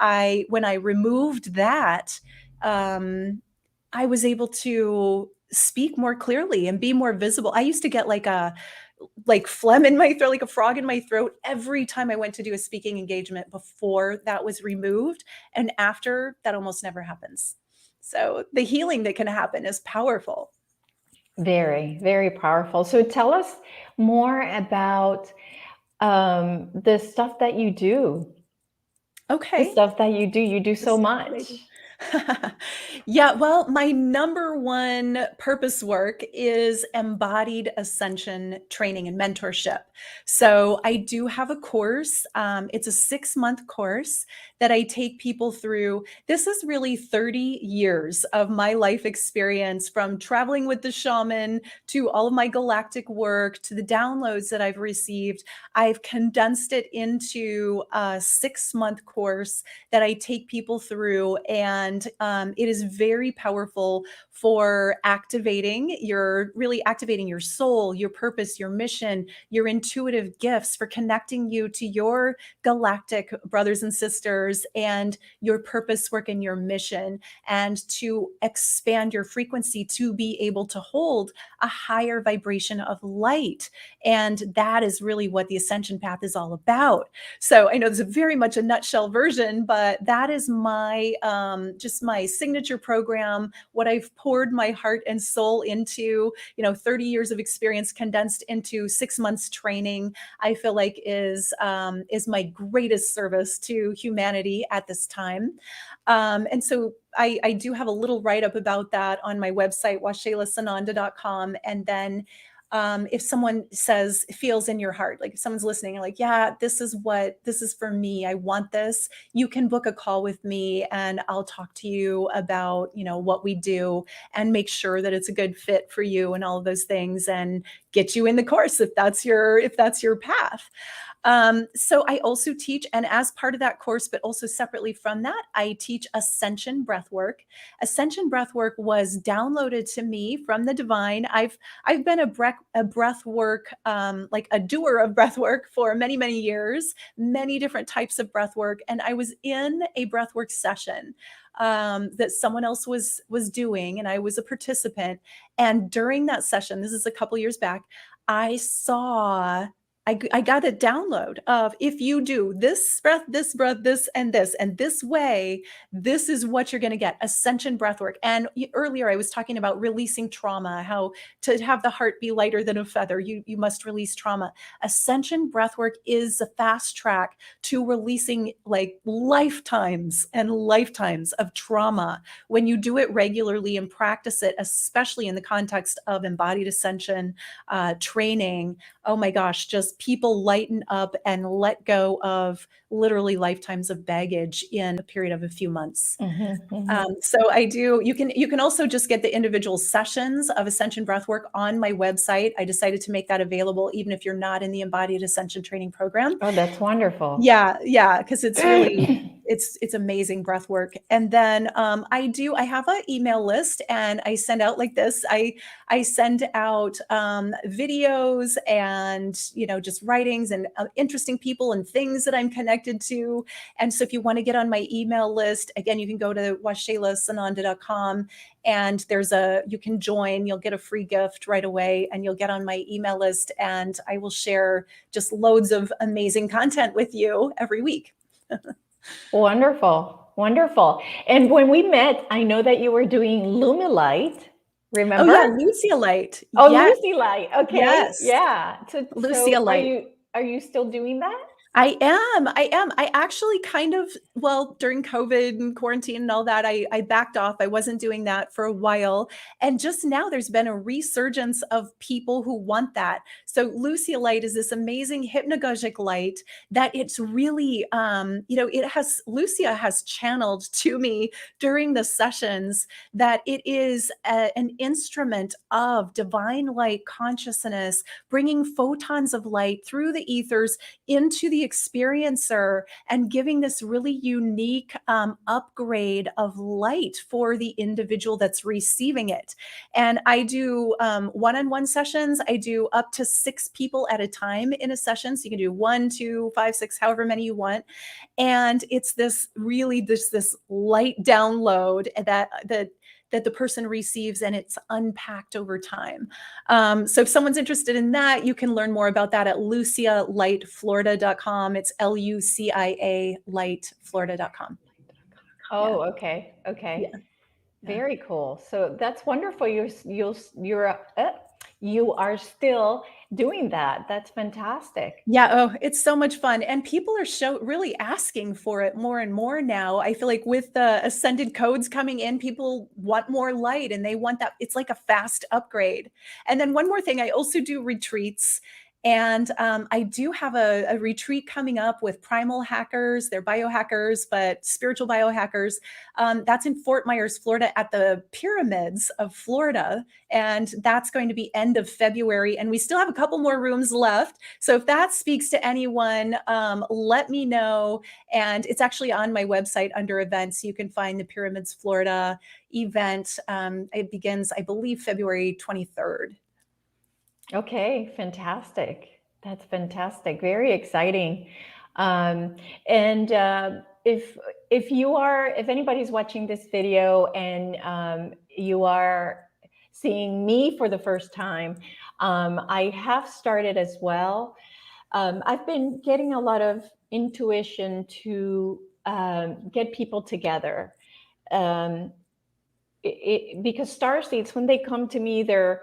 when I removed that, I was able to speak more clearly and be more visible. I used to get like phlegm in my throat, like a frog in my throat, every time I went to do a speaking engagement before that was removed. And after, that almost never happens. So the healing that can happen is powerful. Very, very powerful. So tell us more about the stuff that you do. The Okay. stuff that you do. You do The so stuff that I much. do. Yeah, well, my number one purpose work is embodied ascension training and mentorship. So I do have a course. It's a 6-month course that I take people through. This is really 30 years of my life experience, from traveling with the shaman to all of my galactic work to the downloads that I've received. I've condensed it into a 6-month course that I take people through, and it is very powerful for really activating your soul, your purpose, your mission, your intuitive gifts, for connecting you to your galactic brothers and sisters and your purpose work and your mission, and to expand your frequency to be able to hold a higher vibration of light. And that is really what the ascension path is all about. So I know there's a very much a nutshell version, but that is my just my signature program, what I've poured my heart and soul into, 30 years of experience condensed into 6 months training. I feel like is my greatest service to humanity at this time. And so I do have a little write-up about that on my website, waxelasananda.com. And then if someone feels in your heart, like if someone's listening, like, yeah, this is for me, I want this, you can book a call with me and I'll talk to you about, what we do and make sure that it's a good fit for you and all of those things, and get you in the course if that's your path. So I also teach, and as part of that course, but also separately from that, I teach Ascension Breathwork. Ascension Breathwork was downloaded to me from the divine. I've been a breath work, like a doer of breath work for many, many years, many different types of breath work. And I was in a breathwork session that someone else was doing, and I was a participant. And during that session, this is a couple years back, I got a download of, if you do this breath, this, and this way, this is what you're going to get. Ascension breathwork. And earlier I was talking about releasing trauma, how to have the heart be lighter than a feather, you must release trauma. Ascension breathwork is a fast track to releasing like lifetimes and lifetimes of trauma when you do it regularly and practice it, especially in the context of embodied ascension training. Oh my gosh, just people lighten up and let go of literally lifetimes of baggage in a period of a few months. So I do, you can also just get the individual sessions of Ascension Breathwork on my website. I decided to make that available even if you're not in the Embodied Ascension Training program. Oh, that's wonderful. Yeah, because it's really, it's amazing breath work. And then I have an email list, and I send out like this. I send out videos and, just writings and interesting people and things that I'm connected to. And so if you want to get on my email list, again, you can go to WaxelaSananda.com, and you can join, you'll get a free gift right away, and you'll get on my email list, and I will share just loads of amazing content with you every week. Wonderful. And when we met, I know that you were doing Lumilight. Remember? Oh yeah, Lucia Light. Oh, yes. Lucy Light. Okay. Yes. Yeah. So Lucia Light. are you still doing that? I am. I actually during COVID and quarantine and all that, I backed off. I wasn't doing that for a while. And just now there's been a resurgence of people who want that. So Lucia Light is this amazing hypnagogic light that it's really, Lucia has channeled to me during the sessions that it is an instrument of divine light consciousness, bringing photons of light through the ethers into the experiencer and giving this really unique upgrade of light for the individual that's receiving it. And I do one-on-one sessions. I do up to 6 people at a time in a session. So you can do 1, 2, 5, 6, however many you want. And it's this light download that the person receives, and it's unpacked over time. So if someone's interested in that, you can learn more about that at lucialightflorida.com. It's LUCIA lightflorida.com. Oh, yeah. Okay. Yeah. Very cool. So that's wonderful. You are still doing that. That's fantastic. Yeah. Oh, it's so much fun. And people are really asking for it more and more now. I feel like with the ascended codes coming in, people want more light, and they want that. It's like a fast upgrade. And then one more thing, I also do retreats. And I do have a retreat coming up with primal hackers. They're biohackers, but spiritual biohackers. That's in Fort Myers, Florida, at the Pyramids of Florida. And that's going to be end of February. And we still have a couple more rooms left. So if that speaks to anyone, let me know. And it's actually on my website under events. You can find the Pyramids Florida event. It begins, I believe, February 23rd. Okay, fantastic. That's fantastic. Very exciting. And if anybody's watching this video and you are seeing me for the first time, I have started as well. I've been getting a lot of intuition to get people together. Because starseeds, when they come to me, they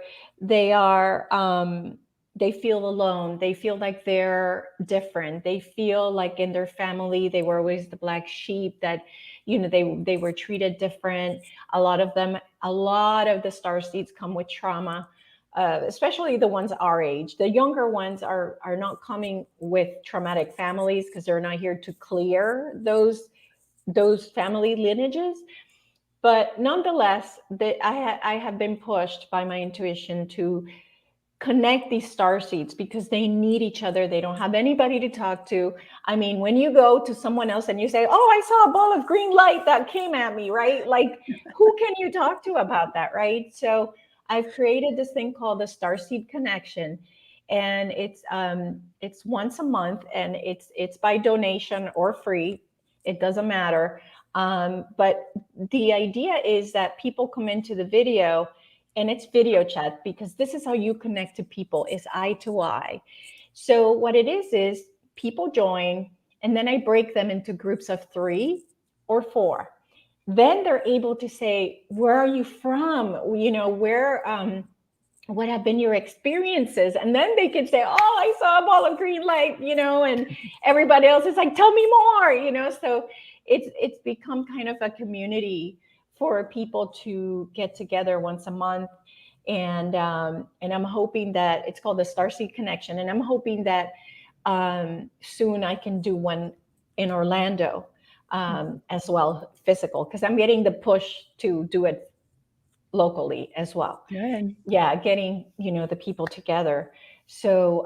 feel alone. They feel like they're different. They feel like in their family they were always the black sheep, that they were treated different. A lot of the starseeds come with trauma. especially the ones our age. The younger ones are not coming with traumatic families because they're not here to clear those family lineages. But nonetheless, I have been pushed by my intuition to connect these star seeds because they need each other. They don't have anybody to talk to. I mean, when you go to someone else and you say, "Oh, I saw a ball of green light that came at me," right? Like, who can you talk to about that, right? So I've created this thing called the Starseed Connection, and it's once a month, and it's by donation or free. It doesn't matter. But the idea is that people come into the video, and it's video chat, because this is how you connect to people, is eye to eye. So what it is people join, and then I break them into groups of 3 or 4. Then they're able to say, where are you from? What have been your experiences? And then they can say, oh, I saw a ball of green light, and everybody else is like, tell me more, so it's become kind of a community for people to get together once a month. And I'm hoping that it's called the Starseed Connection. And I'm hoping that soon I can do one in Orlando as well, physical, because I'm getting the push to do it locally as well. Good. Yeah, getting the people together. So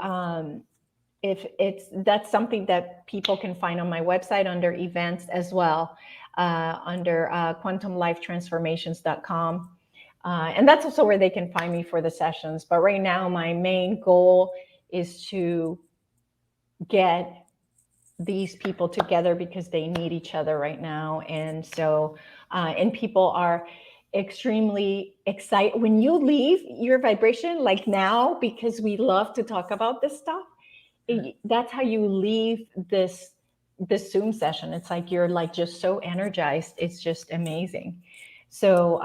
that's something that people can find on my website under events as well, under quantumlifetransformations.com. And that's also where they can find me for the sessions. But right now, my main goal is to get these people together because they need each other right now. And so, and people are extremely excited. When you leave your vibration, like now, because we love to talk about this stuff, that's how you leave this Zoom session. It's like you're like just so energized. It's just amazing. So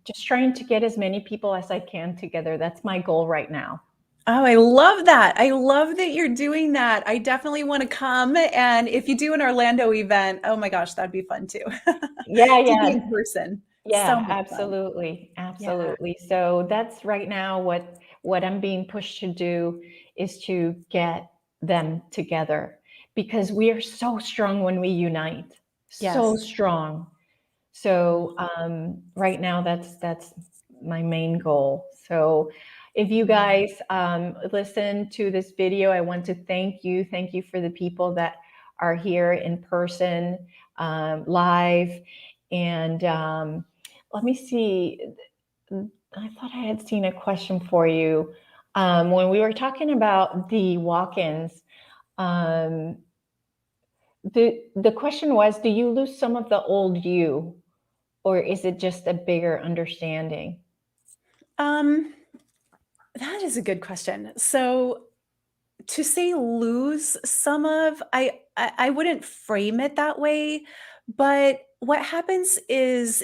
just trying to get as many people as I can together. That's my goal right now. Oh, I love that. I love that you're doing that. I definitely want to come. And if you do an Orlando event, oh my gosh, that'd be fun too. Yeah, To yeah. be in person. Yeah, So much fun. absolutely. Absolutely. Yeah. So that's right now what I'm being pushed to do, is to get them together, because we are so strong when we unite. So Yes. strong. So right now that's my main goal. So if you guys listen to this video, I want to thank you. Thank you for the people that are here in person, live. And let me see. I thought I had seen a question for you. When we were talking about the walk-ins, the question was, do you lose some of the old you? Or is it just a bigger understanding? That is a good question. So to say lose some of, I wouldn't frame it that way, but what happens is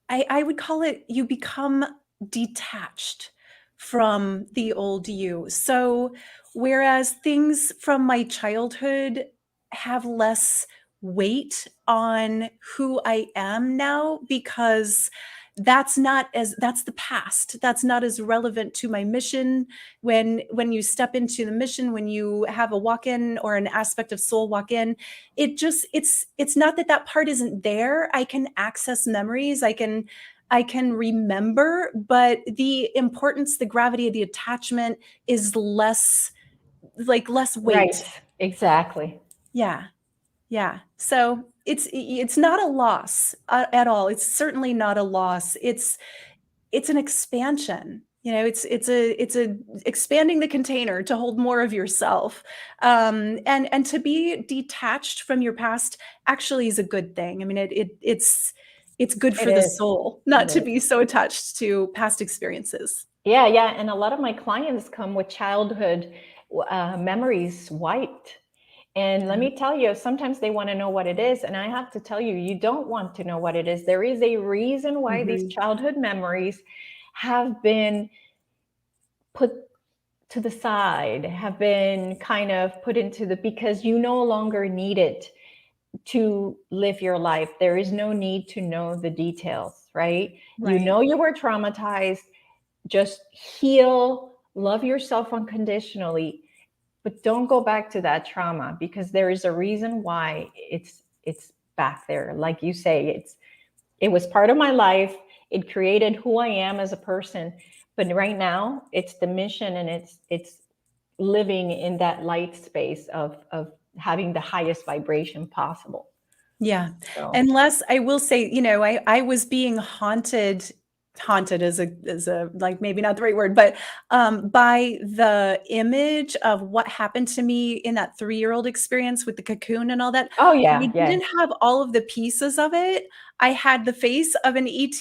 I would call it, you become detached from the old you. So whereas things from my childhood have less weight on who I am now, because that's the past. That's not as relevant to my mission. When you step into the mission, when you have a walk-in or an aspect of soul walk-in, it's not that part isn't there. I can access memories. I can remember, but the importance, the gravity of the attachment is less weight. Right. Exactly. Yeah. Yeah. So it's not a loss at all. It's certainly not a loss. It's an expansion. It's a expanding the container to hold more of yourself. And to be detached from your past actually is a good thing. I mean, it's good for the soul not to be so attached to past experiences. Yeah, yeah. And a lot of my clients come with childhood memories wiped. And let me tell you, sometimes they want to know what it is. And I have to tell you, you don't want to know what it is. There is a reason why these childhood memories have been put to the side, have been kind of put into because you no longer need it to live your life. There is no need to know the details, right? You know you were traumatized. just heal, love yourself unconditionally, but don't go back to that trauma, because there is a reason why it's back there. Like you say, it was part of my life. It created who I am as a person. But right now, it's the mission, and it's living in that light space of having the highest vibration possible. Yeah. So, Unless I will say, I was being haunted is a like maybe not the right word, but by the image of what happened to me in that 3-year-old experience with the cocoon and all that. oh I yeah, yeah. didn't have all of the pieces of it. I had the face of an ET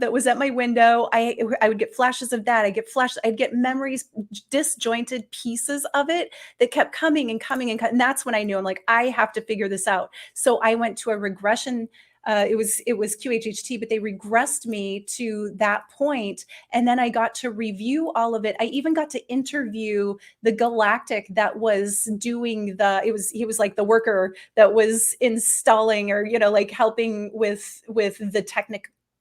that was at my window. I would get flashes of that. I'd get memories, disjointed pieces of it that kept coming and coming and that's when I knew, I'm like, I have to figure this out. So I went to a regression. It was QHHT, but they regressed me to that point, and then I got to review all of it. I even got to interview the Galactic that was doing he was like the worker that was installing, or like helping with the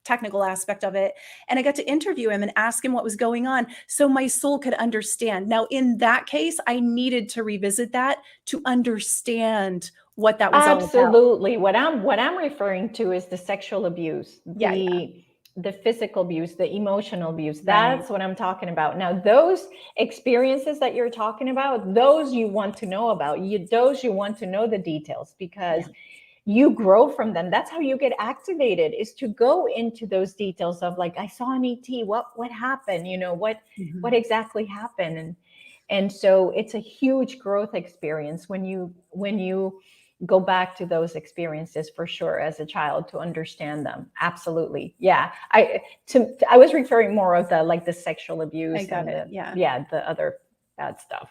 technical aspect of it. And I got to interview him and ask him what was going on so my soul could understand. Now, in that case, I needed to revisit that to understand what that was all about. Absolutely. What I'm referring to is the sexual abuse, Yeah, yeah. the physical abuse, the emotional abuse. Right. That's what I'm talking about. Now, those experiences that you're talking about, those you want to know about. Those you want to know the details, because Yeah. you grow from them. That's how you get activated, is to go into those details of, like, I saw an ET, what happened, what Mhm. what exactly happened. And so it's a huge growth experience when you go back to those experiences, for sure, as a child, to understand them. Absolutely. Yeah. I was referring more of the sexual I abuse got and it. Yeah. the other bad stuff.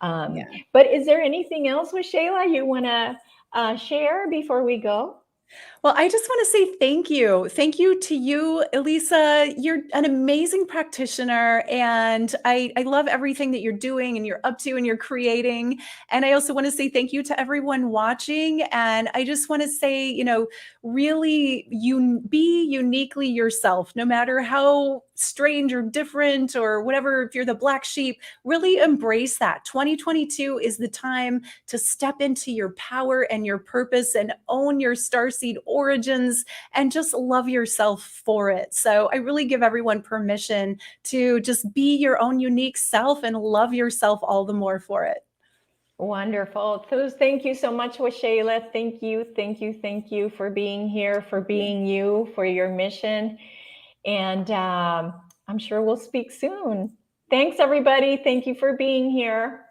Yeah. But is there anything else with Shayla you want to share before we go? Well, I just want to say thank you. Thank you to you, Elisa. You're an amazing practitioner, and I love everything that you're doing and you're up to and you're creating. And I also want to say thank you to everyone watching. And I just want to say, really, be uniquely yourself, no matter how strange or different or whatever. If you're the black sheep, really embrace that. 2022 is the time to step into your power and your purpose and own your starseed origins and just love yourself for it. So I really give everyone permission to just be your own unique self and love yourself all the more for it. Wonderful. So thank you so much, Shayla. Thank you for being here, for being you, for your mission. And I'm sure we'll speak soon. Thanks, everybody. Thank you for being here.